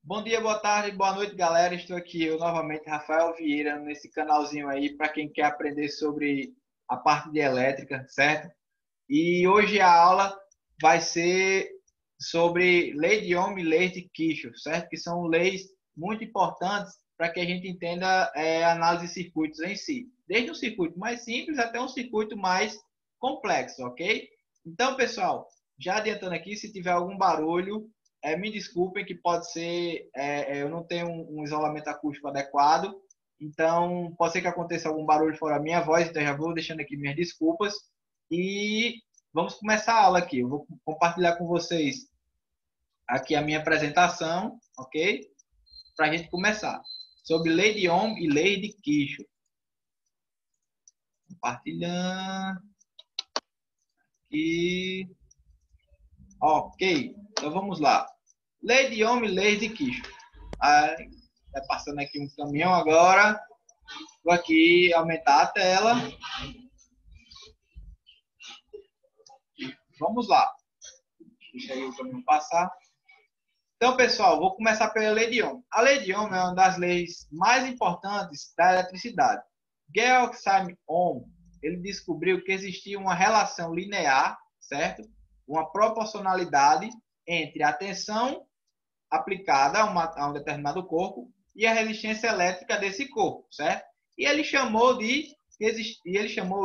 Bom dia, boa tarde, boa noite, galera. Estou aqui eu novamente, Rafael Vieira, nesse canalzinho aí para quem quer aprender sobre a parte de elétrica, certo? E hoje a aula vai ser sobre lei de Ohm e lei de Kirchhoff, certo? Que são leis muito importantes para que a gente entenda a análise de circuitos em si. Desde um circuito mais simples até um circuito mais complexo, ok? Então, pessoal, já adiantando aqui, se tiver algum barulho, me desculpem que pode ser, eu não tenho um isolamento acústico adequado, então pode ser que aconteça algum barulho fora a minha voz, então já vou deixando aqui minhas desculpas. E vamos começar a aula aqui. Eu vou compartilhar com vocês aqui a minha apresentação, ok? Para a gente começar. Sobre lei de Ohm e lei de Kirchhoff. Compartilhando. E ok, então vamos lá. Lei de Ohm e lei de Kirchhoff. Vai passando aqui um caminhão agora. Vou aqui aumentar a tela. Vamos lá. Deixa aí o caminhão passar. Então, pessoal, vou começar pela lei de Ohm. A lei de Ohm é uma das leis mais importantes da eletricidade. Georg Simon Ohm, ele descobriu que existia uma relação linear, certo? Uma proporcionalidade entre a tensão aplicada a um determinado corpo e a resistência elétrica desse corpo, certo? E ele chamou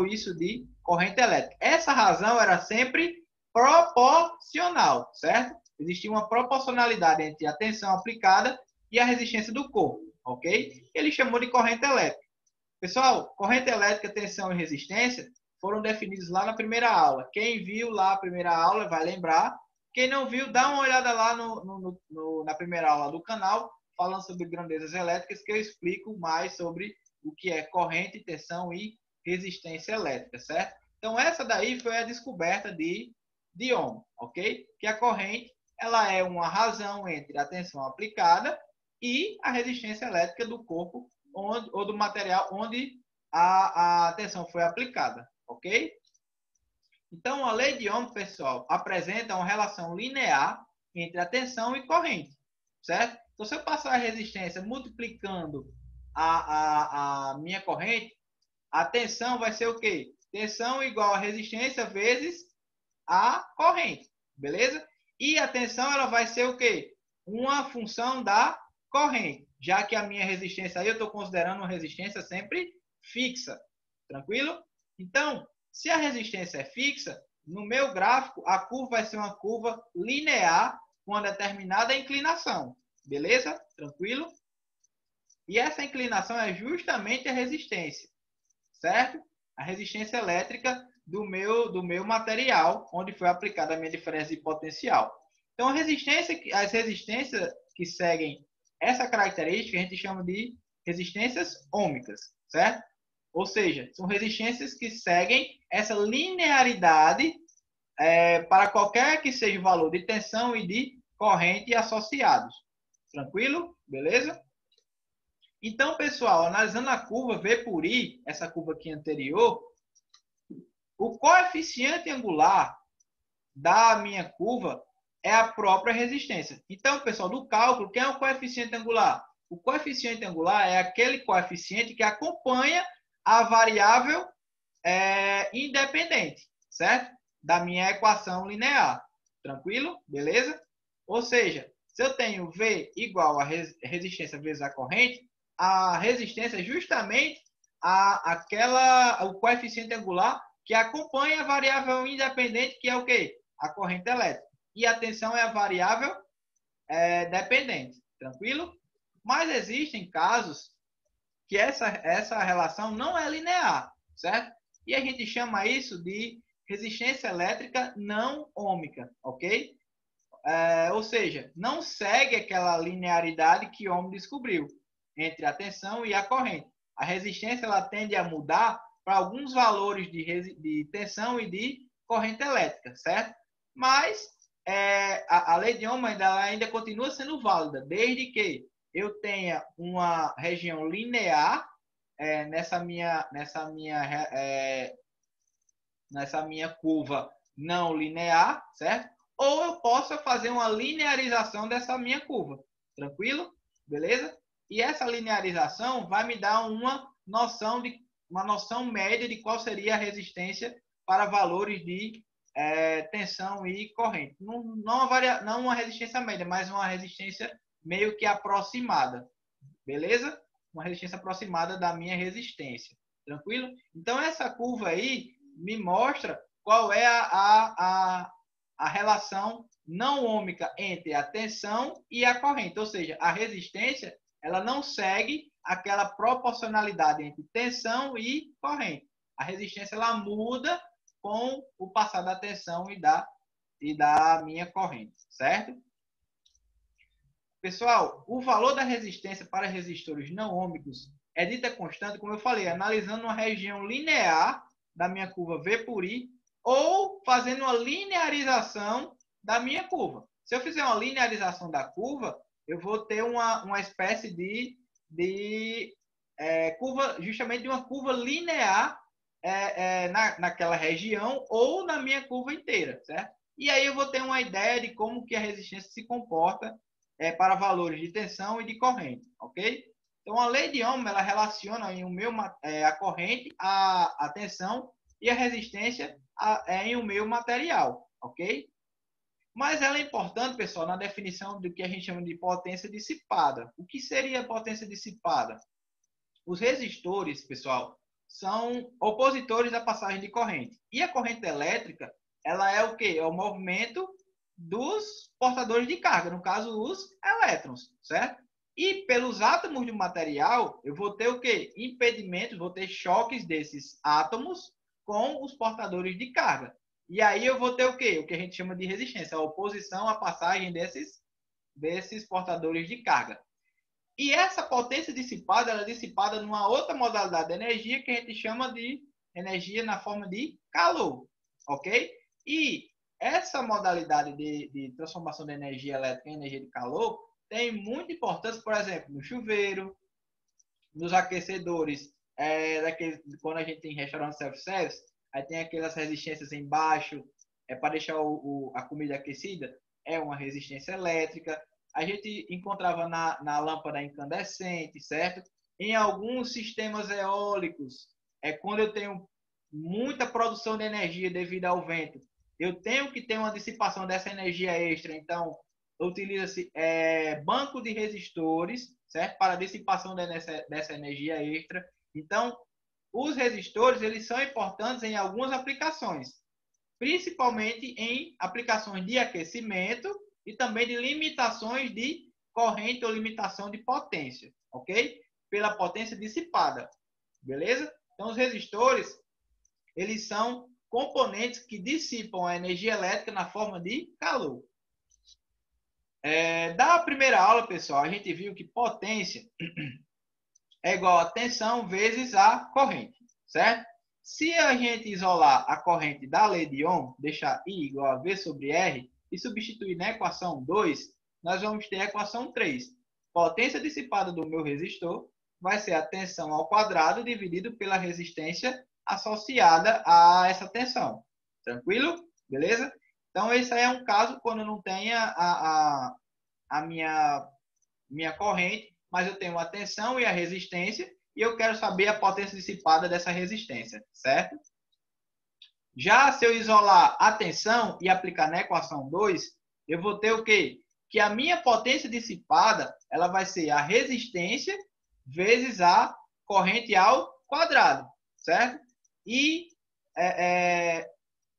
isso de corrente elétrica. Essa razão era sempre proporcional, certo? Existia uma proporcionalidade entre a tensão aplicada e a resistência do corpo, ok? Ele chamou de corrente elétrica. Pessoal, corrente elétrica, tensão e resistência foram definidos lá na primeira aula. Quem viu lá a primeira aula vai lembrar. Quem não viu, dá uma olhada lá na primeira aula do canal, falando sobre grandezas elétricas, que eu explico mais sobre o que é corrente, tensão e resistência elétrica, certo? Então, essa daí foi a descoberta de Ohm, ok? Que a corrente ela é uma razão entre a tensão aplicada e a resistência elétrica do corpo ou do material onde a tensão foi aplicada, ok? Então, a lei de Ohm, pessoal, apresenta uma relação linear entre a tensão e corrente, certo? Então, se eu passar a resistência multiplicando a minha corrente, a tensão vai ser o quê? Tensão igual a resistência vezes a corrente, beleza? E a tensão ela vai ser o quê? Uma função da corrente, já que a minha resistência aí eu estou considerando uma resistência sempre fixa, tranquilo? Então, se a resistência é fixa, no meu gráfico a curva vai ser uma curva linear com uma determinada inclinação, beleza? Tranquilo? E essa inclinação é justamente a resistência, certo? A resistência elétrica do meu material, onde foi aplicada a minha diferença de potencial. Então, as resistências que seguem essa característica a gente chama de resistências ômicas, certo? Ou seja, são resistências que seguem essa linearidade para qualquer que seja o valor de tensão e de corrente associados. Tranquilo? Beleza? Então, pessoal, analisando a curva V por I, essa curva aqui anterior, o coeficiente angular da minha curva é a própria resistência. Então, pessoal, do cálculo, quem é o coeficiente angular? O coeficiente angular é aquele coeficiente que acompanha a variável independente, certo? Da minha equação linear. Tranquilo? Beleza? Ou seja, se eu tenho V igual a resistência vezes a corrente, a resistência é justamente o coeficiente angular que acompanha a variável independente, que é o quê? A corrente elétrica. E a tensão é a variável dependente. Tranquilo? Mas existem casos que essa relação não é linear, certo? E a gente chama isso de resistência elétrica não ômica, ok? Ou seja, não segue aquela linearidade que Ohm descobriu entre a tensão e a corrente. A resistência ela tende a mudar para alguns valores de tensão e de corrente elétrica, certo? Mas a lei de Ohm ainda continua sendo válida, desde que eu tenha uma região linear nessa minha curva não linear, certo? Ou eu possa fazer uma linearização dessa minha curva. Tranquilo? Beleza? E essa linearização vai me dar uma noção média de qual seria a resistência para valores de tensão e corrente. Não uma resistência média, mas uma resistência meio que aproximada. Beleza? Uma resistência aproximada da minha resistência. Tranquilo? Então, essa curva aí me mostra qual é a relação não ômica entre a tensão e a corrente. Ou seja, a resistência ela não segue aquela proporcionalidade entre tensão e corrente. A resistência ela muda com o passar da tensão e da minha corrente, certo? Pessoal, o valor da resistência para resistores não ômicos é dita constante, como eu falei, analisando uma região linear da minha curva V por I ou fazendo uma linearização da minha curva. Se eu fizer uma linearização da curva, eu vou ter uma espécie de curva, justamente de uma curva linear naquela região ou na minha curva inteira, certo? E aí eu vou ter uma ideia de como que a resistência se comporta para valores de tensão e de corrente, ok? Então, a lei de Ohm, ela relaciona a corrente, a tensão e a resistência em um meio material, ok? Mas ela é importante, pessoal, na definição do que a gente chama de potência dissipada. O que seria potência dissipada? Os resistores, pessoal, são opositores da passagem de corrente. E a corrente elétrica, ela é o quê? É o movimento dos portadores de carga, no caso, os elétrons, certo? E pelos átomos do material, eu vou ter o quê? Impedimentos, vou ter choques desses átomos com os portadores de carga. E aí eu vou ter o quê? O que a gente chama de resistência, a oposição à passagem desses portadores de carga. E essa potência dissipada, ela é dissipada numa outra modalidade de energia que a gente chama de energia na forma de calor, ok? E essa modalidade de transformação de energia elétrica em energia de calor tem muita importância, por exemplo, no chuveiro, nos aquecedores, quando a gente tem restaurante self-service, aí tem aquelas resistências embaixo, para deixar a comida aquecida, é uma resistência elétrica. A gente encontrava na lâmpada incandescente, certo? Em alguns sistemas eólicos, quando eu tenho muita produção de energia devido ao vento, eu tenho que ter uma dissipação dessa energia extra. Então, utiliza-se banco de resistores, certo? Para a dissipação dessa energia extra. Então, os resistores eles são importantes em algumas aplicações, principalmente em aplicações de aquecimento e também de limitações de corrente ou limitação de potência, ok? Pela potência dissipada, beleza? Então, os resistores, eles são componentes que dissipam a energia elétrica na forma de calor. Da primeira aula, pessoal, a gente viu que potência é igual a tensão vezes a corrente, certo? Se a gente isolar a corrente da lei de Ohm, deixar I igual a V sobre R, e substituir na equação 2, nós vamos ter a equação 3. Potência dissipada do meu resistor vai ser a tensão ao quadrado dividido pela resistência associada a essa tensão. Tranquilo? Beleza? Então, esse aí é um caso quando eu não tenha a minha corrente, mas eu tenho a tensão e a resistência, e eu quero saber a potência dissipada dessa resistência, certo? Já se eu isolar a tensão e aplicar na equação 2, eu vou ter o quê? Que a minha potência dissipada ela vai ser a resistência vezes a corrente ao quadrado, certo? E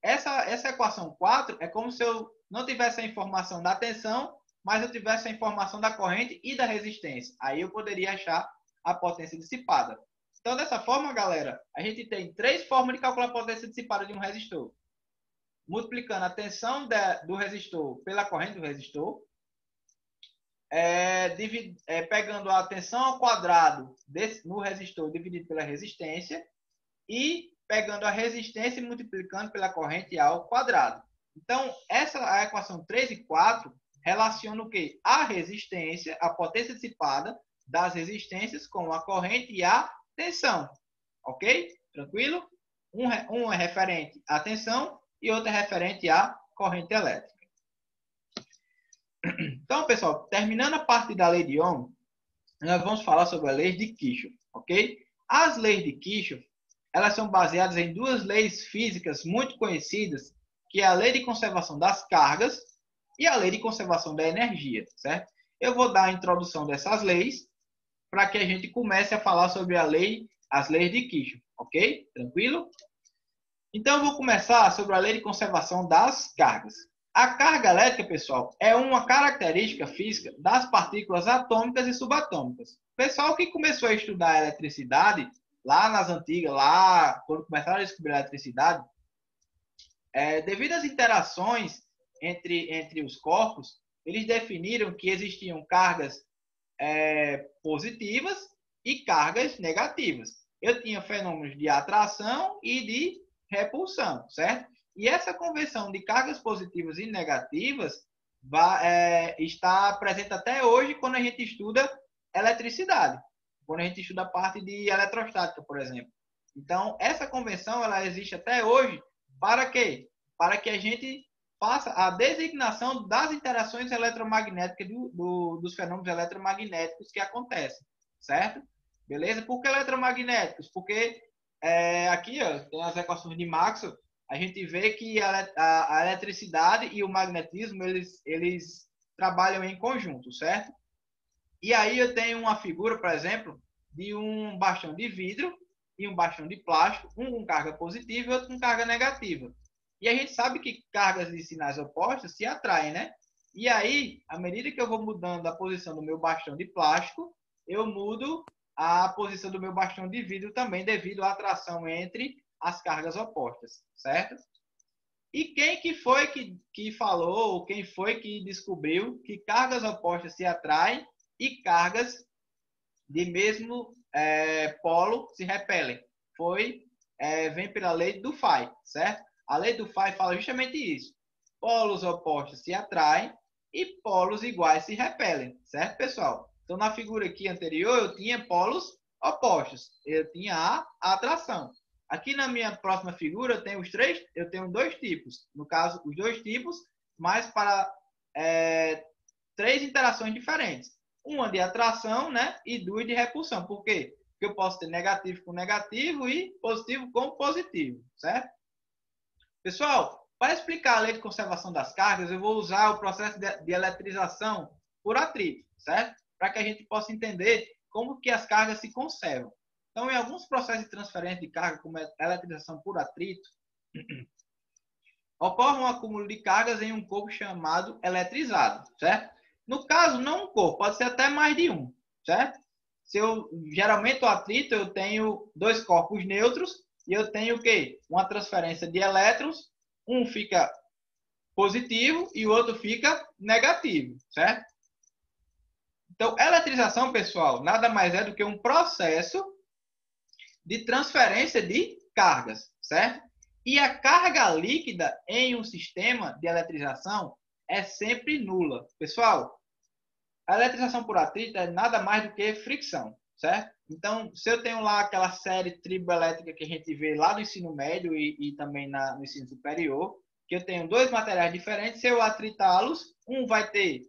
essa equação 4 é como se eu não tivesse a informação da tensão, mas eu tivesse a informação da corrente e da resistência. Aí eu poderia achar a potência dissipada. Então, dessa forma, galera, a gente tem 3 formas de calcular a potência dissipada de um resistor. Multiplicando a tensão do resistor pela corrente do resistor, pegando a tensão ao quadrado no resistor dividido pela resistência e pegando a resistência e multiplicando pela corrente ao quadrado. Então, a equação 3 e 4 relaciona o quê? A resistência, a potência dissipada das resistências com a corrente e a tensão. Ok? Tranquilo? Um é referente à tensão e outro é referente à corrente elétrica. Então, pessoal, terminando a parte da lei de Ohm, nós vamos falar sobre a lei de Kirchhoff, ok? As leis de Kirchhoff, elas são baseadas em duas leis físicas muito conhecidas, que é a lei de conservação das cargas e a lei de conservação da energia, certo? Eu vou dar a introdução dessas leis para que a gente comece a falar sobre as leis de Kirchhoff, ok? Tranquilo? Então, eu vou começar sobre a lei de conservação das cargas. A carga elétrica, pessoal, é uma característica física das partículas atômicas e subatômicas. O pessoal que começou a estudar a eletricidade, lá nas antigas, lá quando começaram a descobrir a eletricidade, devido às interações entre os corpos, eles definiram que existiam cargas positivas e cargas negativas. Eu tinha fenômenos de atração e de repulsão, certo? E essa conversão de cargas positivas e negativas está presente até hoje quando a gente estuda eletricidade, quando a gente estuda a parte de eletrostática, por exemplo. Então, essa convenção ela existe até hoje para quê? Para que a gente faça a designação das interações eletromagnéticas dos fenômenos eletromagnéticos que acontecem, certo? Beleza? Por que eletromagnéticos? Porque aqui ó, tem as equações de Maxwell, a gente vê que a eletricidade e o magnetismo eles trabalham em conjunto, certo? E aí eu tenho uma figura, por exemplo, de um bastão de vidro e um bastão de plástico, um com carga positiva e outro com carga negativa. E a gente sabe que cargas de sinais opostos se atraem, né? E aí, à medida que eu vou mudando a posição do meu bastão de plástico, eu mudo a posição do meu bastão de vidro também devido à atração entre as cargas opostas, certo? E quem que foi que falou, quem foi que descobriu que cargas opostas se atraem e cargas de mesmo polo se repelem? Vem pela lei do Phi, certo? A lei do Phi fala justamente isso. Polos opostos se atraem e polos iguais se repelem, certo, pessoal? Então, na figura aqui anterior, eu tinha polos opostos. Eu tinha a atração. Aqui na minha próxima figura, eu tenho dois tipos. No caso, os dois tipos, mas para três interações diferentes. Uma de atração, né? E duas de repulsão. Por quê? Porque eu posso ter negativo com negativo e positivo com positivo, certo? Pessoal, para explicar a lei de conservação das cargas, eu vou usar o processo de eletrização por atrito, certo? Para que a gente possa entender como que as cargas se conservam. Então, em alguns processos de transferência de carga, como a eletrização por atrito, ocorre um acúmulo de cargas em um corpo chamado eletrizado, certo? No caso, não um corpo, pode ser até mais de um, certo? Geralmente o atrito eu tenho dois corpos neutros e eu tenho o quê? Uma transferência de elétrons, um fica positivo e o outro fica negativo, certo? Então, eletrização, pessoal, nada mais é do que um processo de transferência de cargas, certo? E a carga líquida em um sistema de eletrização é sempre nula. Pessoal, a eletrização por atrito é nada mais do que fricção, certo? Então, se eu tenho lá aquela série triboelétrica que a gente vê lá no ensino médio e também no ensino superior, que eu tenho dois materiais diferentes, se eu atritá-los, um vai ter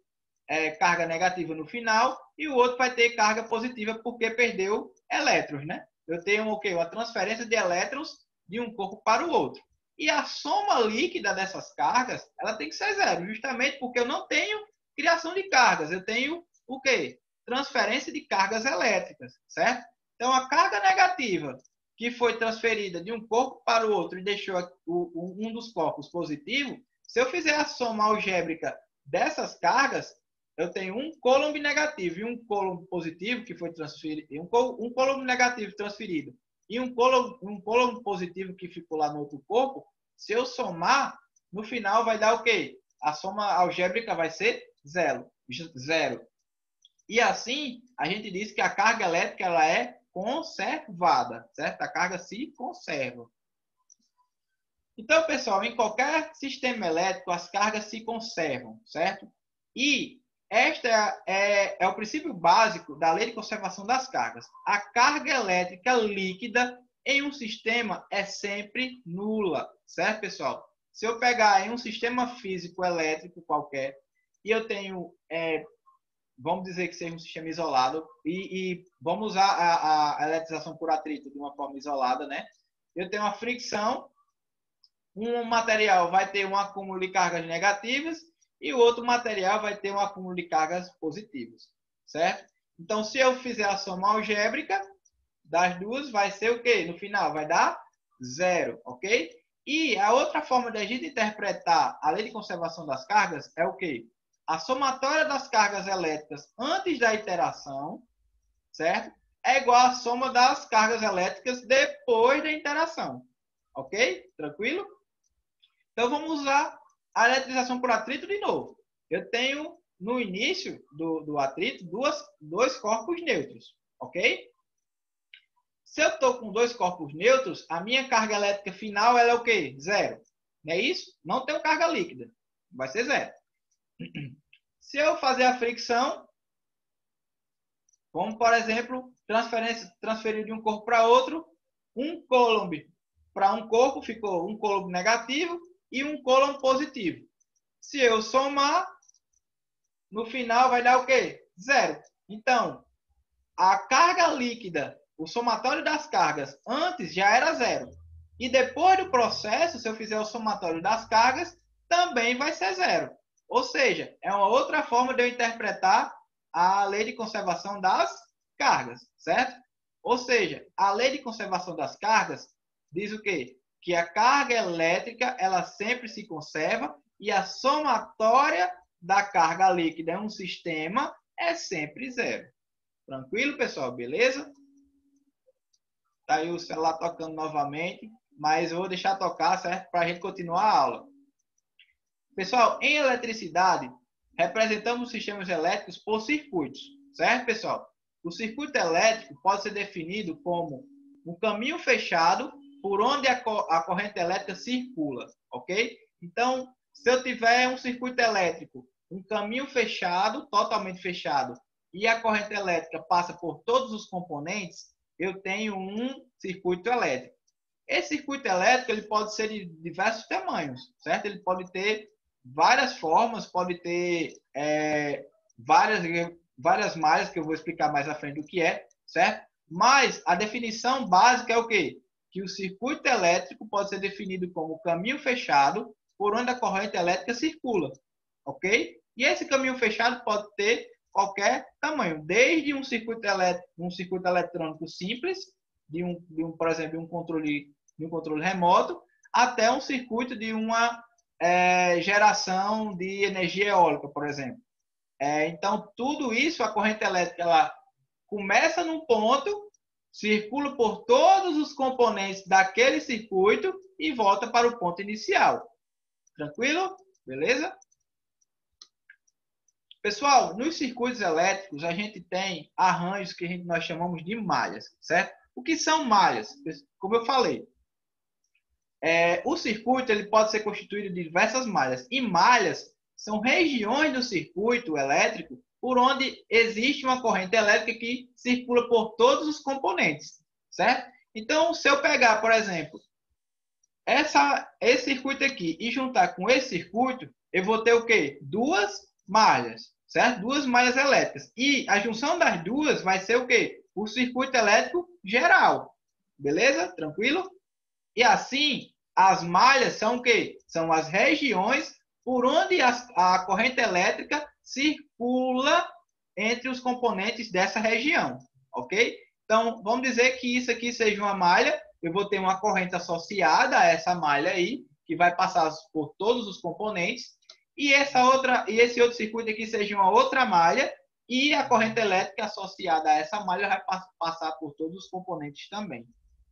carga negativa no final e o outro vai ter carga positiva porque perdeu elétrons, né? Eu tenho o quê? Uma transferência de elétrons de um corpo para o outro. E a soma líquida dessas cargas, ela tem que ser zero, justamente porque eu não tenho criação de cargas. Eu tenho o quê? Transferência de cargas elétricas, certo? Então, a carga negativa que foi transferida de um corpo para o outro e deixou um dos corpos positivo, se eu fizer a soma algébrica dessas cargas, eu tenho um coulomb negativo e um coulomb positivo que foi transferido, um coulomb negativo transferido e um coulomb positivo que ficou lá no outro corpo. Se eu somar, no final vai dar o quê? A soma algébrica vai ser zero. E assim, a gente diz que a carga elétrica ela é conservada, certo? A carga se conserva. Então, pessoal, em qualquer sistema elétrico, as cargas se conservam, certo? E esta é o princípio básico da lei de conservação das cargas. A carga elétrica líquida em um sistema é sempre nula, certo, pessoal? Se eu pegar em um sistema físico elétrico qualquer, e eu tenho, vamos dizer que seja um sistema isolado, e vamos usar a eletrização por atrito de uma forma isolada, né? Eu tenho uma fricção, um material vai ter um acúmulo de cargas negativas e o outro material vai ter um acúmulo de cargas positivas, certo? Então, se eu fizer a soma algébrica das duas, vai ser o quê? No final, vai dar 0, ok? E a outra forma de a gente interpretar a lei de conservação das cargas é o quê? A somatória das cargas elétricas antes da iteração, certo? É igual à soma das cargas elétricas depois da interação, ok? Tranquilo? Então, vamos usar a eletrização por atrito de novo. Eu tenho, no início do atrito, dois corpos neutros, ok? Se eu estou com dois corpos neutros, a minha carga elétrica final ela é o quê? 0. Não é isso? Não tenho carga líquida. Vai ser 0. Se eu fazer a fricção, como, por exemplo, transferir de um corpo para outro, um coulomb para um corpo ficou um coulomb negativo e um coulomb positivo. Se eu somar, no final vai dar o quê? 0. Então, a carga líquida, o somatório das cargas, antes já era 0. E depois do processo, se eu fizer o somatório das cargas, também vai ser 0. Ou seja, é uma outra forma de eu interpretar a lei de conservação das cargas, certo? Ou seja, a lei de conservação das cargas diz o quê? Que a carga elétrica ela sempre se conserva e a somatória da carga líquida em um sistema é sempre 0. Tranquilo, pessoal? Beleza? Tá aí o celular tocando novamente, mas eu vou deixar tocar, certo? Para a gente continuar a aula. Pessoal, em eletricidade, representamos sistemas elétricos por circuitos, certo, pessoal? O circuito elétrico pode ser definido como um caminho fechado por onde a corrente elétrica circula, ok? Então, se eu tiver um circuito elétrico, um caminho fechado, totalmente fechado, e a corrente elétrica passa por todos os componentes, eu tenho um circuito elétrico. Esse circuito elétrico ele pode ser de diversos tamanhos, certo? Ele pode ter várias formas, pode ter várias malhas, que eu vou explicar mais à frente o que é, certo? Mas a definição básica é o quê? Que o circuito elétrico pode ser definido como caminho fechado por onde a corrente elétrica circula, ok? E esse caminho fechado pode ter qualquer tamanho, desde um circuito eletrônico simples, por exemplo, de um controle remoto, até um circuito de uma geração de energia eólica, por exemplo. Então, tudo isso, a corrente elétrica, ela começa num ponto, circula por todos os componentes daquele circuito e volta para o ponto inicial. Tranquilo? Beleza? Pessoal, nos circuitos elétricos, a gente tem arranjos que nós chamamos de malhas, certo? O que são malhas? Como eu falei, o circuito ele pode ser constituído de diversas malhas. E malhas são regiões do circuito elétrico por onde existe uma corrente elétrica que circula por todos os componentes, certo? Então, se eu pegar, por exemplo, esse circuito aqui e juntar com esse circuito, eu vou ter o quê? Duas malhas, certo? Duas malhas elétricas. E a junção das duas vai ser o quê? O circuito elétrico geral. Beleza? Tranquilo? E assim, as malhas são o quê? São as regiões por onde a corrente elétrica circula entre os componentes dessa região, ok? Então, vamos dizer que isso aqui seja uma malha, eu vou ter uma corrente associada a essa malha aí, que vai passar por todos os componentes, e esse outro circuito aqui seja uma outra malha, e a corrente elétrica associada a essa malha vai passar por todos os componentes também.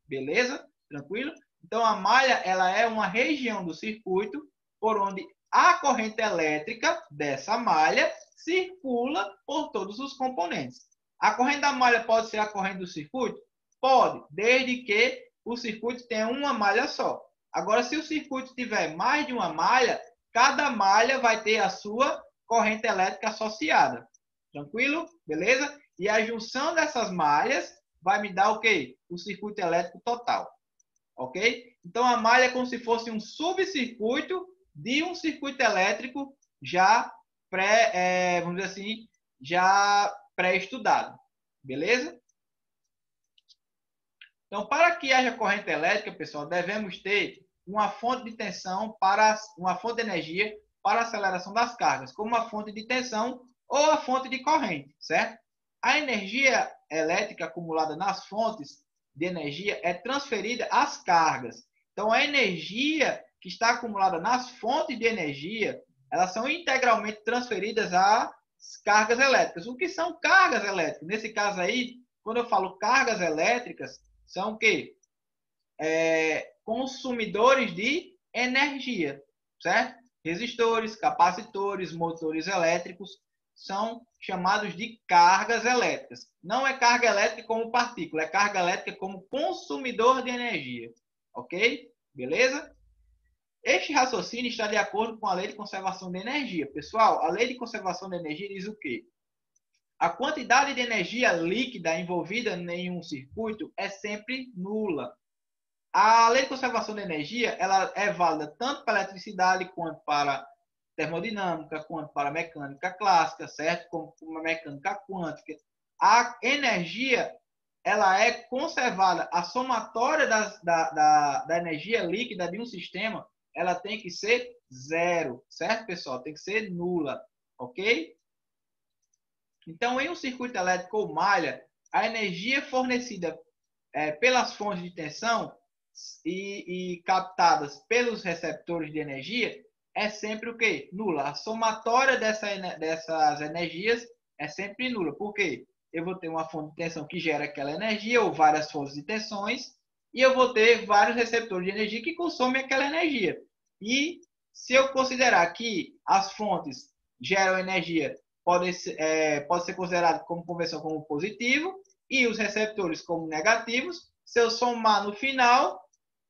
Beleza? Tranquilo? Então, a malha ela é uma região do circuito por onde a corrente elétrica dessa malha circula por todos os componentes. A corrente da malha pode ser a corrente do circuito? Pode, desde que o circuito tenha uma malha só. Agora, se o circuito tiver mais de uma malha, cada malha vai ter a sua corrente elétrica associada. Tranquilo? Beleza? E a junção dessas malhas vai me dar o quê? O circuito elétrico total. Ok? Então, a malha é como se fosse um subcircuito de um circuito elétrico já vamos dizer assim, já pré-estudado. Beleza? Então, para que haja corrente elétrica, pessoal, devemos ter uma fonte de tensão uma fonte de energia para a aceleração das cargas, como a fonte de tensão ou a fonte de corrente, certo? A energia elétrica acumulada nas fontes de energia é transferida às cargas. Então, a energia que está acumulada nas fontes de energia, elas são integralmente transferidas às cargas elétricas. O que são cargas elétricas? Nesse caso aí, quando eu falo cargas elétricas, são o quê? Consumidores de energia, certo? Resistores, capacitores, motores elétricos são chamados de cargas elétricas. Não é carga elétrica como partícula, é carga elétrica como consumidor de energia. Ok? Beleza? Este raciocínio está de acordo com a Lei de Conservação de Energia. Pessoal, a Lei de Conservação de Energia diz o quê? A quantidade de energia líquida envolvida em um circuito é sempre nula. A Lei de Conservação de Energia ela é válida tanto para a eletricidade quanto para termodinâmica, quanto para a mecânica clássica, certo? Como para a mecânica quântica. A energia ela é conservada, a somatória da energia líquida de um sistema ela tem que ser zero, certo, pessoal? Tem que ser nula, ok? Então, em um circuito elétrico ou malha, a energia fornecida pelas fontes de tensão e captadas pelos receptores de energia é sempre o quê? Nula. A somatória dessas energias é sempre nula. Por quê? Eu vou ter uma fonte de tensão que gera aquela energia, ou várias fontes de tensões, e eu vou ter vários receptores de energia que consomem aquela energia. E se eu considerar que as fontes geram energia pode ser considerado como conversão como positivo e os receptores como negativos. Se eu somar no final,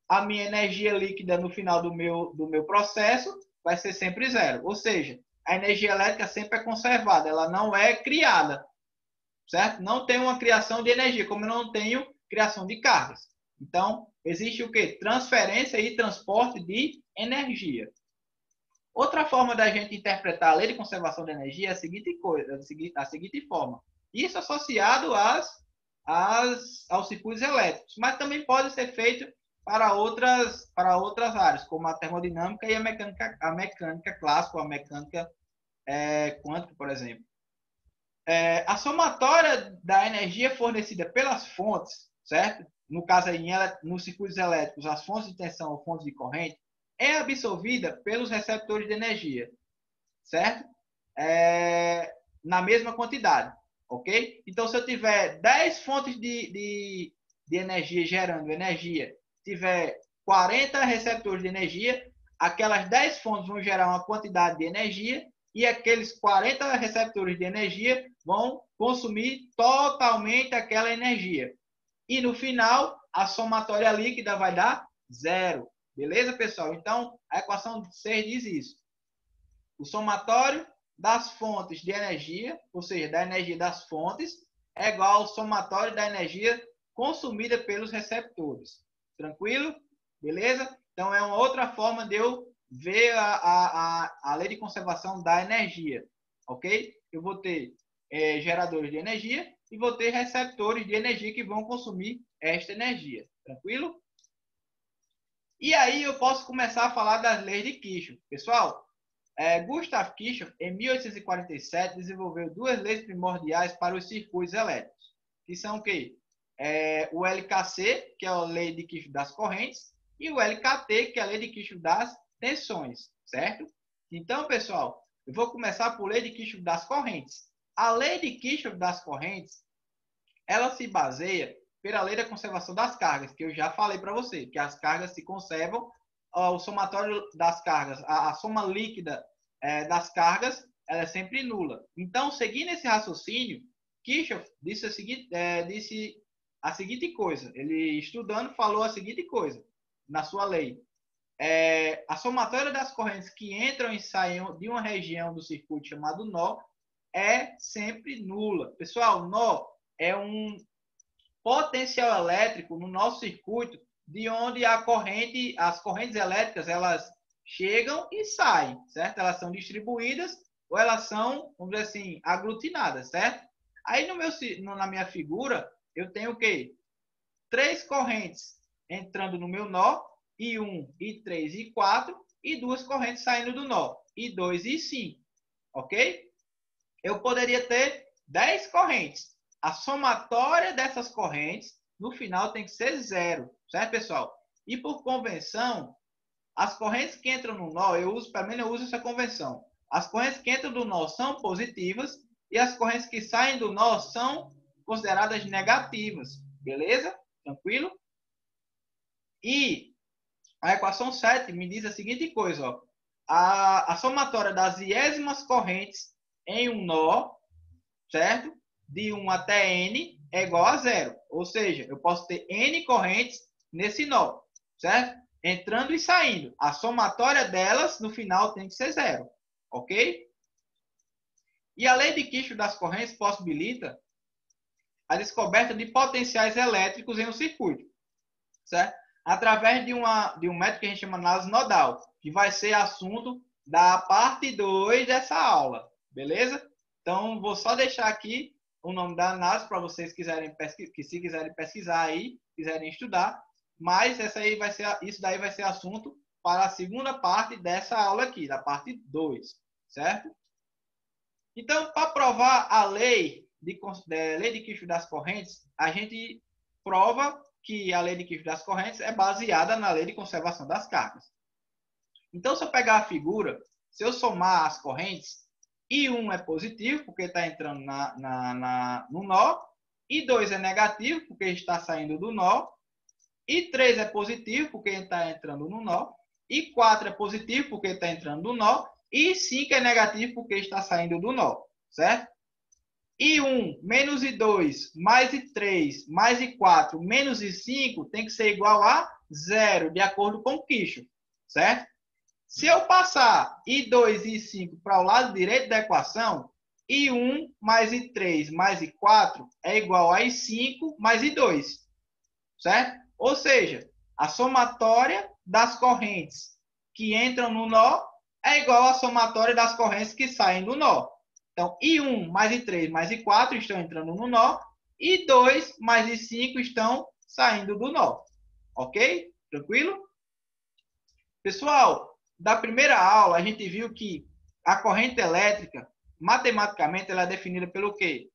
a minha energia líquida no final do meu processo vai ser sempre zero. Ou seja, a energia elétrica sempre é conservada, ela não é criada, certo? Não tem uma criação de energia, como eu não tenho criação de cargas. Então, existe o quê? Transferência e transporte de energia. Outra forma da gente interpretar a lei de conservação de energia é a seguinte forma. Isso associado aos circuitos elétricos, mas também pode ser feito para outras áreas, como a termodinâmica e a mecânica clássica, ou a mecânica quântica, por exemplo. A somatória da energia fornecida pelas fontes, certo? No caso aí, nos circuitos elétricos, as fontes de tensão ou fontes de corrente, é absorvida pelos receptores de energia, certo? Na mesma quantidade, ok? Então, se eu tiver 10 fontes de energia gerando energia, tiver 40 receptores de energia, aquelas 10 fontes vão gerar uma quantidade de energia e aqueles 40 receptores de energia vão consumir totalmente aquela energia. E no final, a somatória líquida vai dar zero. Beleza, pessoal? Então, a equação 6 diz isso. O somatório das fontes de energia, ou seja, da energia das fontes, é igual ao somatório da energia consumida pelos receptores. Tranquilo? Beleza? Então, é uma outra forma de eu ver a lei de conservação da energia. Ok? Eu vou ter geradores de energia e vou ter receptores de energia que vão consumir esta energia. Tranquilo? E aí eu posso começar a falar das leis de Kirchhoff. Pessoal, Gustav Kirchhoff, em 1847, desenvolveu duas leis primordiais para os circuitos elétricos, que são o quê? O LKC, que é a lei de Kirchhoff das correntes, e o LKT, que é a lei de Kirchhoff das tensões, certo? Então, pessoal, eu vou começar por lei de Kirchhoff das correntes. A lei de Kirchhoff das correntes, ela se baseia pela lei da conservação das cargas, que eu já falei para você, que as cargas se conservam, o somatório das cargas, a soma líquida das cargas, ela é sempre nula. Então, seguindo esse raciocínio, Kirchhoff disse a seguinte coisa, ele estudando falou a seguinte coisa, na sua lei. A somatória das correntes que entram e saem de uma região do circuito chamado nó é sempre nula. Pessoal, nó é um potencial elétrico no nosso circuito, de onde as correntes elétricas, elas chegam e saem, certo? Elas são distribuídas ou elas são, vamos dizer assim, aglutinadas, certo? Aí na minha figura, eu tenho o quê? 3 correntes entrando no meu nó, I1, I3 e I4, e 2 correntes saindo do nó, I2 e I5, ok? Eu poderia ter 10 correntes. A somatória dessas correntes, no final, tem que ser 0, certo, pessoal? E por convenção, as correntes que entram no nó, pelo menos eu uso essa convenção. As correntes que entram do nó são positivas e as correntes que saem do nó são consideradas negativas. Beleza? Tranquilo? E a equação 7 me diz a seguinte coisa, ó. A somatória das iésimas correntes em um nó, certo? De 1 até n é igual a 0. Ou seja, eu posso ter n correntes nesse nó, certo? Entrando e saindo. A somatória delas, no final, tem que ser 0. Ok? E a lei de Kirchhoff das correntes possibilita a descoberta de potenciais elétricos em um circuito, certo? Através de um método que a gente chama de análise nodal, que vai ser assunto da parte 2 dessa aula, beleza? Então, vou só deixar aqui o nome da análise para vocês se quiserem pesquisar aí, quiserem estudar, mas isso daí vai ser assunto para a segunda parte dessa aula aqui, da parte 2, certo? Então, para provar a lei de Kirchhoff das correntes, a gente prova que a lei de Kirchhoff das correntes é baseada na lei de conservação das cargas. Então, se eu pegar a figura, se eu somar as correntes, I1 é positivo, porque está entrando no nó, I2 é negativo, porque está saindo do nó, I3 é positivo, porque está entrando no nó, I4 é positivo, porque está entrando no nó, e 5 é negativo porque está saindo do nó, certo? I1 menos I2 mais I3 mais I4 menos I5 tem que ser igual a 0, de acordo com Kirchhoff, certo? Se eu passar I2 e I5 para o lado direito da equação, I1 mais I3 mais I4 é igual a I5 mais I2, certo? Ou seja, a somatória das correntes que entram no nó é igual à somatória das correntes que saem do nó. Então, I1 mais I3 mais I4 estão entrando no nó, I2 mais I5 estão saindo do nó. Ok? Tranquilo? Pessoal, da primeira aula, a gente viu que a corrente elétrica, matematicamente, ela é definida pelo quê?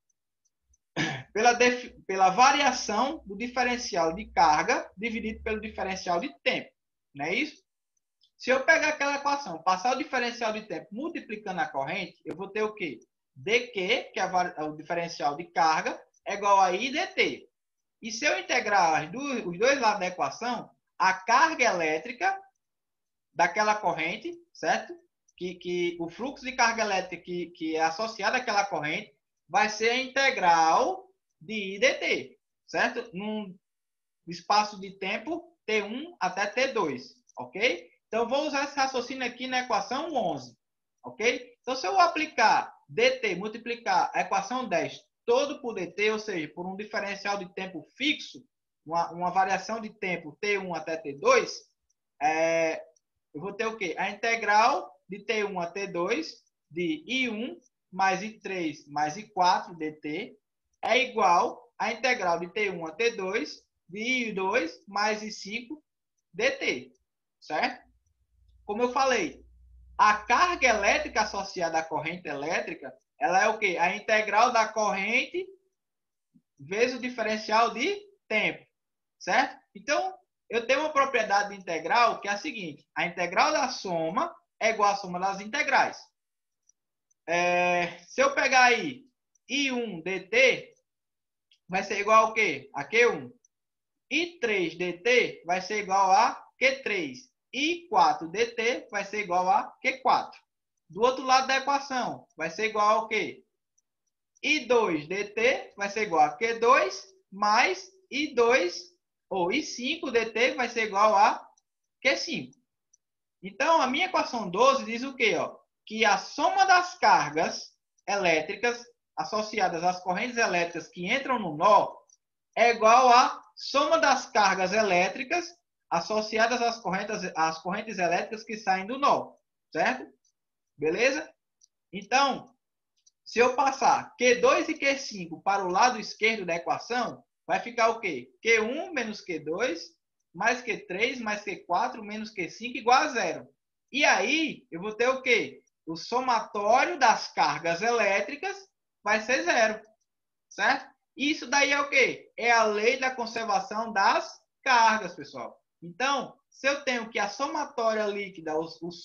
Pela variação do diferencial de carga dividido pelo diferencial de tempo. Não é isso? Se eu pegar aquela equação, passar o diferencial de tempo multiplicando a corrente, eu vou ter o quê? dQ, que é o diferencial de carga, é igual a I dt. E se eu integrar os dois lados da equação, a carga elétrica daquela corrente, certo? Que o fluxo de carga elétrica que é associado àquela corrente vai ser a integral de I dt, certo? Num espaço de tempo T1 até T2, ok? Então, vou usar esse raciocínio aqui na equação 11, ok? Então, se eu aplicar dt, multiplicar a equação 10 todo por dt, ou seja, por um diferencial de tempo fixo, uma variação de tempo T1 até T2, eu vou ter o quê? A integral de T1 a T2 de I1 mais I3 mais I4 dt é igual à integral de T1 a T2 de I2 mais I5 dt, certo? Como eu falei, a carga elétrica associada à corrente elétrica, ela é o quê? A integral da corrente vezes o diferencial de tempo, certo? Então, eu tenho uma propriedade de integral que é a seguinte: a integral da soma é igual à soma das integrais. Se eu pegar aí I1 dt, vai ser igual ao quê? A Q1. I3 dt vai ser igual a Q3. I4 dt vai ser igual a Q4. Do outro lado da equação, vai ser igual ao quê? I2 dt vai ser igual a Q2 mais I2 ou I5 dt vai ser igual a Q5. Então, a minha equação 12 diz o quê? Que a soma das cargas elétricas associadas às correntes elétricas que entram no nó é igual à soma das cargas elétricas associadas às correntes elétricas que saem do nó, certo? Beleza? Então, se eu passar Q2 e Q5 para o lado esquerdo da equação, vai ficar o quê? Q1 menos Q2 mais Q3 mais Q4 menos Q5 igual a zero. E aí, eu vou ter o quê? O somatório das cargas elétricas vai ser zero, certo? Isso daí é o quê? É a lei da conservação das cargas, pessoal. Então, se eu tenho que a somatória líquida,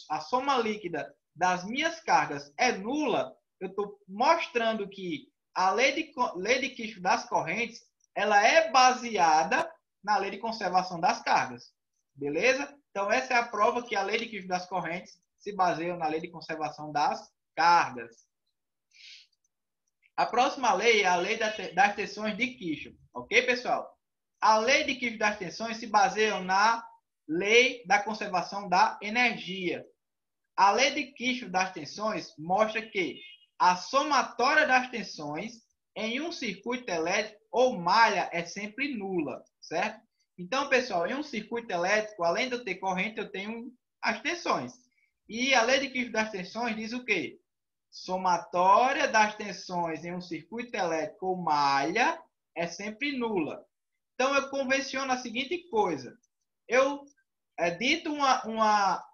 a soma líquida das minhas cargas é nula, eu estou mostrando que a lei de Kirchhoff das correntes ela é baseada na lei de conservação das cargas. Beleza? Então, essa é a prova que a lei de Kirchhoff das correntes se baseia na lei de conservação das cargas. A próxima lei é a lei das tensões de Kirchhoff. Ok, pessoal? A lei de Kirchhoff das tensões se baseia na lei da conservação da energia. A lei de Kirchhoff das tensões mostra que a somatória das tensões em um circuito elétrico ou malha é sempre nula, certo? Então, pessoal, em um circuito elétrico, além de eu ter corrente, eu tenho as tensões. E a lei de Kirchhoff das tensões diz o quê? Somatória das tensões em um circuito elétrico ou malha é sempre nula. Então, eu convenciono a seguinte coisa. Eu dito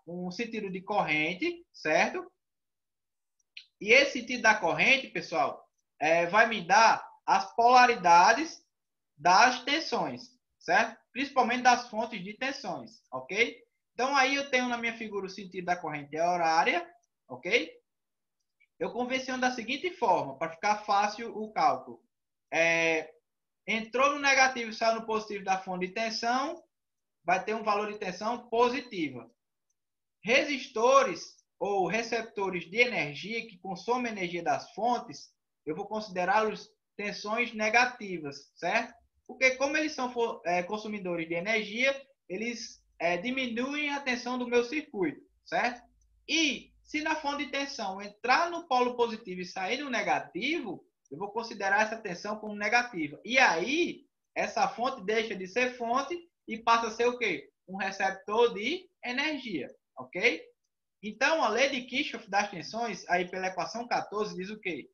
um sentido de corrente, certo? E esse sentido da corrente, pessoal, vai me dar as polaridades das tensões, certo? Principalmente das fontes de tensões, ok? Então, aí eu tenho na minha figura o sentido da corrente horária, ok? Eu convenciono da seguinte forma, para ficar fácil o cálculo. Entrou no negativo e saiu no positivo da fonte de tensão, vai ter um valor de tensão positiva. Resistores ou receptores de energia que consomem energia das fontes, eu vou considerá-los tensões negativas, certo? Porque como eles são consumidores de energia, eles diminuem a tensão do meu circuito, certo? E se na fonte de tensão entrar no polo positivo e sair no negativo, eu vou considerar essa tensão como negativa. E aí, essa fonte deixa de ser fonte e passa a ser o quê? Um receptor de energia, ok? Então, a lei de Kirchhoff das tensões, aí pela equação 14, diz o quê?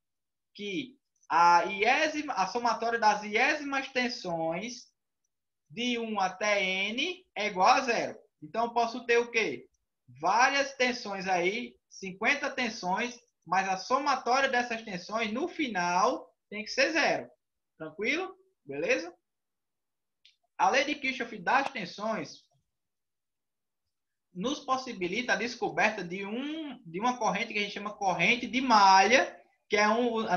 Que a somatória das iésimas tensões de 1 até n é igual a zero. Então, eu posso ter o quê? Várias tensões aí, 50 tensões, mas a somatória dessas tensões, no final, tem que ser zero. Tranquilo? Beleza? A lei de Kirchhoff das tensões nos possibilita a descoberta de uma corrente que a gente chama corrente de malha, que é uma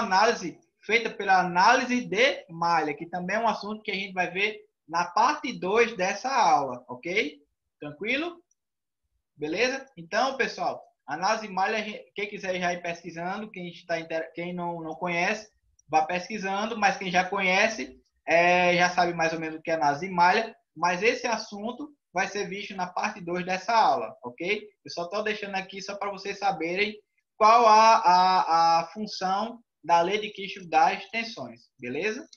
análise feita pela análise de malha, que também é um assunto que a gente vai ver na parte 2 dessa aula, ok? Tranquilo? Beleza? Então, pessoal, análise de malha, quem quiser já ir pesquisando, quem não conhece, vá pesquisando, mas quem já conhece, já sabe mais ou menos o que é análise de malha, mas esse assunto vai ser visto na parte 2 dessa aula, ok? Eu só estou deixando aqui só para vocês saberem qual a função da lei de Kirchhoff das tensões, beleza?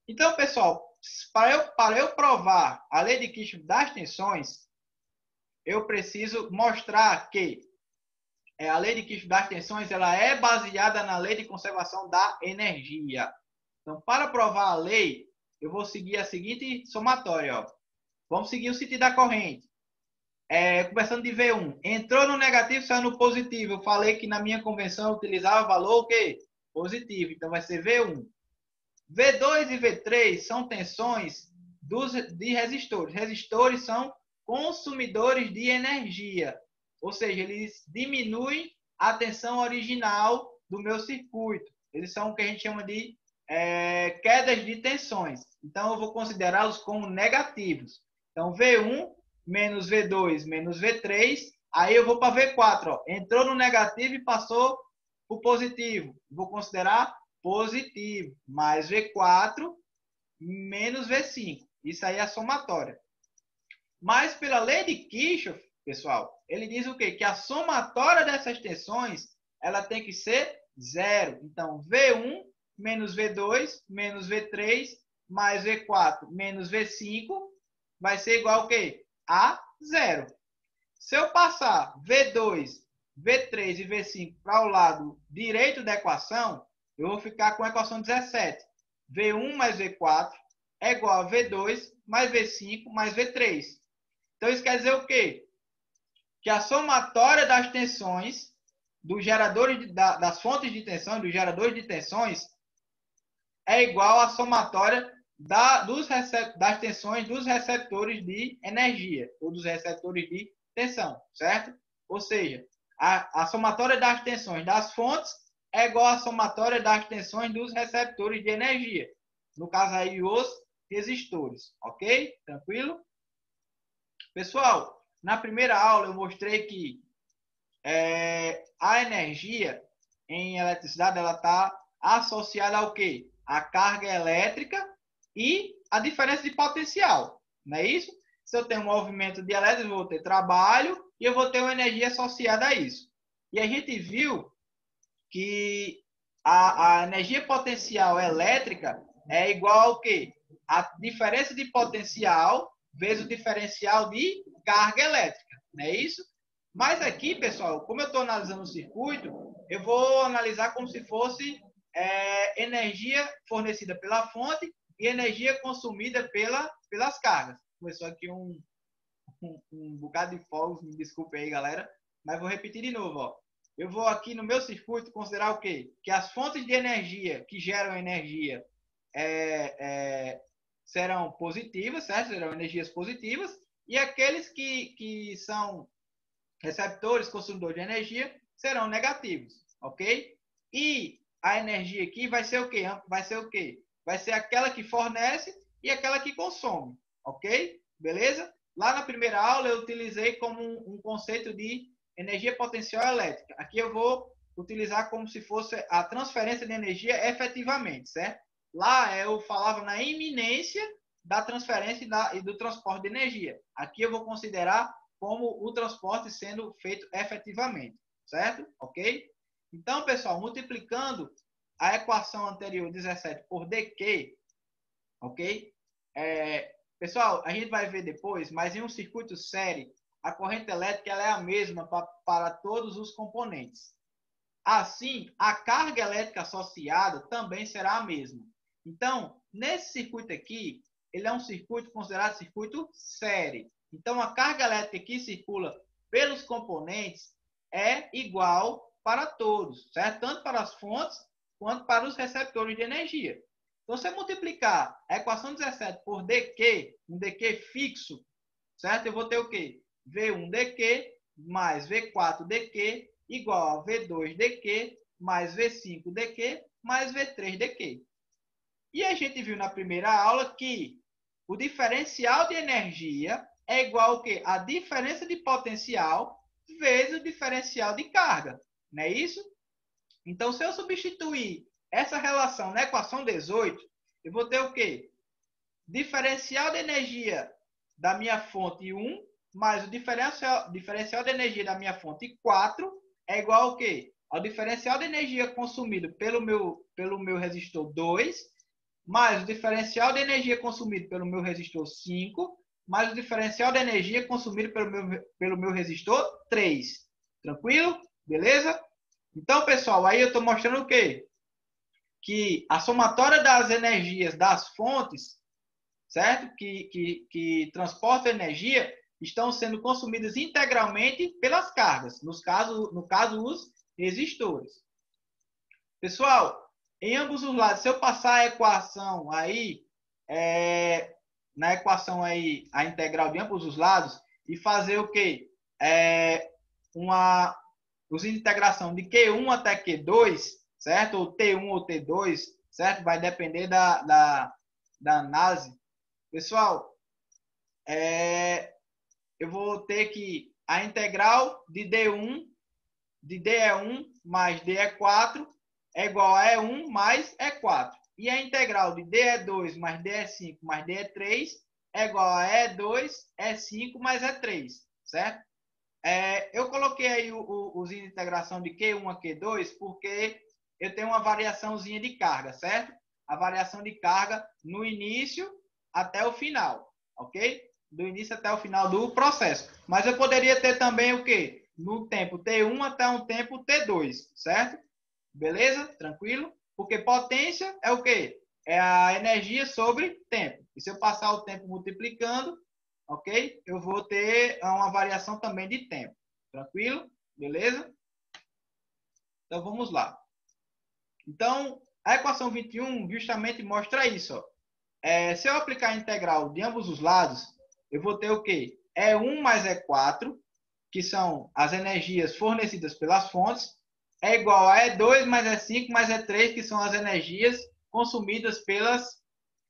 Então, pessoal, para eu provar a lei de Kirchhoff das tensões, eu preciso mostrar que a lei de Kirchhoff das tensões ela é baseada na lei de conservação da energia. Então, para provar a lei, eu vou seguir a seguinte somatória, ó. Vamos seguir o sentido da corrente. Começando de V1. Entrou no negativo, saiu no positivo. Eu falei que na minha convenção eu utilizava o valor o quê? Positivo. Então vai ser V1. V2 e V3 são tensões de resistores. Resistores são consumidores de energia. Ou seja, eles diminuem a tensão original do meu circuito. Eles são o que a gente chama de quedas de tensões. Então eu vou considerá-los como negativos. Então, V1 menos V2 menos V3, aí eu vou para V4. Ó. Entrou no negativo e passou para o positivo. Vou considerar positivo. Mais V4 menos V5. Isso aí é a somatória. Mas pela lei de Kirchhoff, pessoal, ele diz o quê? Que a somatória dessas tensões ela tem que ser zero. Então, V1 menos V2 menos V3 mais V4 menos V5 vai ser igual ao quê? A zero. Se eu passar V2 V3 e V5 para o lado direito da equação, eu vou ficar com a equação 17. V1 mais V4 é igual a V2 mais V5 mais V3. Então, isso quer dizer o quê? Que a somatória das tensões dos geradores das fontes de tensão, dos geradores de tensões, é igual à somatória das tensões dos receptores de energia, ou dos receptores de tensão, certo? Ou seja, a somatória das tensões das fontes é igual à somatória das tensões dos receptores de energia. No caso aí, os resistores, ok? Tranquilo? Pessoal, na primeira aula eu mostrei que a energia em eletricidade ela está associada ao quê? A carga elétrica e a diferença de potencial, não é isso? Se eu tenho um movimento de elétrons, eu vou ter trabalho e eu vou ter uma energia associada a isso. E a gente viu que a energia potencial elétrica é igual ao quê? A diferença de potencial vezes o diferencial de carga elétrica, não é isso? Mas aqui, pessoal, como eu estou analisando o circuito, eu vou analisar como se fosse energia fornecida pela fonte e energia consumida pelas cargas. Começou aqui um bocado de fogos, me desculpe aí, galera, mas vou repetir de novo. Ó. Eu vou aqui no meu circuito considerar o quê? Que as fontes de energia que geram energia serão positivas, certo? Serão energias positivas, e aqueles que são receptores, consumidores de energia, serão negativos, ok? E a energia aqui vai ser o quê? Vai ser o quê? Vai ser aquela que fornece e aquela que consome, ok? Beleza? Lá na primeira aula eu utilizei como um conceito de energia potencial elétrica. Aqui eu vou utilizar como se fosse a transferência de energia efetivamente, certo? Lá eu falava na iminência da transferência e do transporte de energia. Aqui eu vou considerar como o transporte sendo feito efetivamente, certo? Ok? Então, pessoal, multiplicando a equação anterior 17 por dq, ok? Pessoal, a gente vai ver depois, mas em um circuito série, a corrente elétrica ela é a mesma para todos os componentes. Assim, a carga elétrica associada também será a mesma. Então, nesse circuito aqui, ele é um circuito considerado circuito série. Então, a carga elétrica que circula pelos componentes é igual para todos, certo? Tanto para as fontes quanto para os receptores de energia. Então, se eu multiplicar a equação 17 por dq, um dq fixo, certo? Eu vou ter o quê? V1 dq mais V4 dq igual a V2 dq mais V5 dq mais V3 dq. E a gente viu na primeira aula que o diferencial de energia é igual ao quê? A diferença de potencial vezes o diferencial de carga. Não é isso? Então, se eu substituir essa relação na equação 18, eu vou ter o quê? Diferencial de energia da minha fonte 1 mais o diferencial de energia da minha fonte 4 é igual ao quê? Ao diferencial de energia consumido pelo meu resistor 2 mais o diferencial de energia consumido pelo meu resistor 5 mais o diferencial de energia consumido pelo meu resistor 3. Tranquilo? Beleza? Então, pessoal, aí eu estou mostrando o quê? Que a somatória das energias das fontes, certo? Que transportam energia, estão sendo consumidas integralmente pelas cargas, no caso, os resistores. Pessoal, em ambos os lados, se eu passar a equação aí, na equação aí, a integral de ambos os lados, e fazer o quê? Os integração de Q1 até Q2, certo? Ou T1 ou T2, certo? Vai depender da análise. Pessoal, eu vou ter que a integral de D1, de DE1 mais DE4 é igual a E1 mais E4. E a integral de DE2 mais DE5 mais DE3 é igual a E2, E5 mais E3, certo? Eu coloquei aí os integração de Q1 a Q2 porque eu tenho uma variaçãozinha de carga, certo? A variação de carga no início até o final, ok? Do início até o final do processo. Mas eu poderia ter também o quê? no tempo T1 até um tempo T2, certo? Beleza? Tranquilo? Porque potência é o quê? É a energia sobre tempo. E se eu passar o tempo multiplicando, ok? Eu vou ter uma variação também de tempo. Tranquilo? Beleza? Então, vamos lá. Então, a equação 21 justamente mostra isso. Ó. Se eu aplicar a integral de ambos os lados, eu vou ter o quê? E1 mais E4, que são as energias fornecidas pelas fontes, é igual a E2 mais E5 mais E3, que são as energias consumidas pelas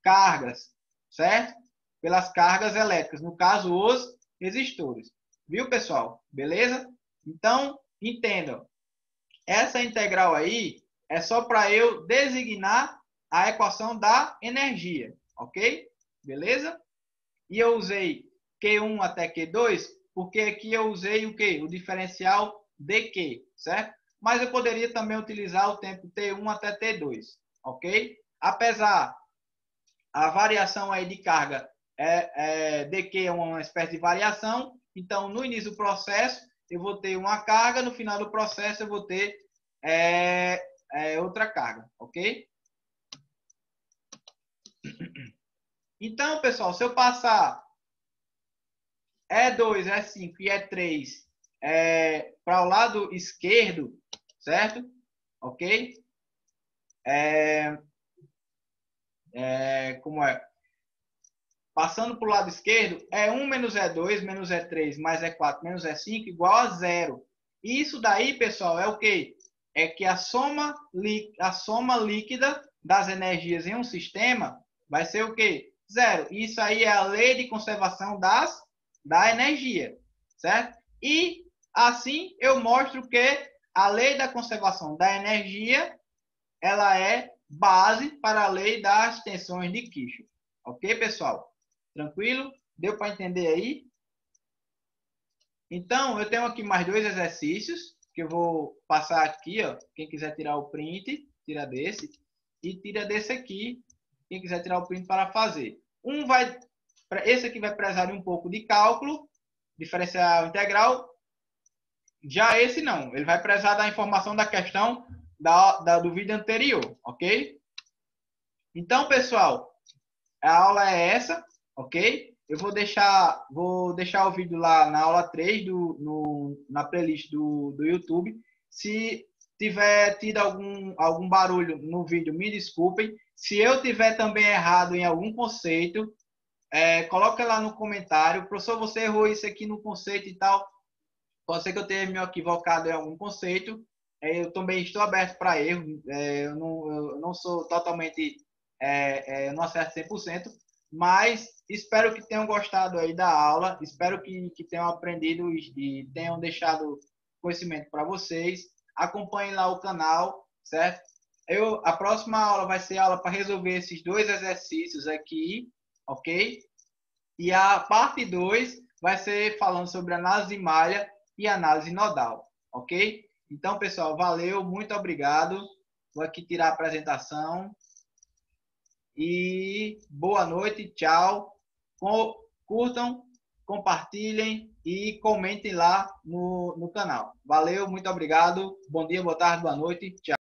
cargas, certo? Pelas cargas elétricas, no caso, os resistores. Viu, pessoal? Beleza? Então, entendam. Essa integral aí é só para eu designar a equação da energia, ok? Beleza? E eu usei Q1 até Q2, porque aqui eu usei o quê? O diferencial de Q, certo? Mas eu poderia também utilizar o tempo T1 até T2, ok? Apesar a variação aí de carga de Q é uma espécie de variação, então no início do processo eu vou ter uma carga, no final do processo eu vou ter outra carga, ok? Então, pessoal, se eu passar E2, E5 e E3 para o lado esquerdo, certo? Ok? Como é? Passando para o lado esquerdo, E1 menos E2 menos E3 mais E4 menos E5 igual a zero. Isso daí, pessoal, é o quê? É que a soma líquida das energias em um sistema vai ser o quê? Zero. Isso aí é a lei de conservação da energia, certo? E assim eu mostro que a lei da conservação da energia ela é base para a lei das tensões de Kirchhoff. Ok, pessoal? Tranquilo? Deu para entender aí? Então, eu tenho aqui mais dois exercícios que eu vou passar aqui, ó. Quem quiser tirar o print, tira desse. E tira desse aqui, quem quiser tirar o print para fazer. Esse aqui vai precisar de um pouco de cálculo, diferencial integral. Já esse não, ele vai precisar da informação da questão do vídeo anterior, ok? Então, pessoal, a aula é essa, ok? Eu vou deixar o vídeo lá na aula 3 na playlist do YouTube. Se tiver tido algum barulho no vídeo, me desculpem. Se eu tiver também errado em algum conceito, coloca lá no comentário. Professor, você errou isso aqui no conceito e tal. Pode ser que eu tenha me equivocado em algum conceito. Eu também estou aberto para erro. Eu não sou totalmente... eu não acerto 100%, mas espero que tenham gostado aí da aula. Espero que tenham aprendido e tenham deixado conhecimento para vocês. Acompanhem lá o canal, certo? A próxima aula vai ser aula para resolver esses dois exercícios aqui, ok? E a parte 2 vai ser falando sobre análise de malha e análise nodal, ok? Então, pessoal, valeu, muito obrigado. Vou aqui tirar a apresentação. E boa noite, tchau. Curtam, compartilhem e comentem lá no canal. Valeu, muito obrigado. Bom dia, boa tarde, boa noite, tchau.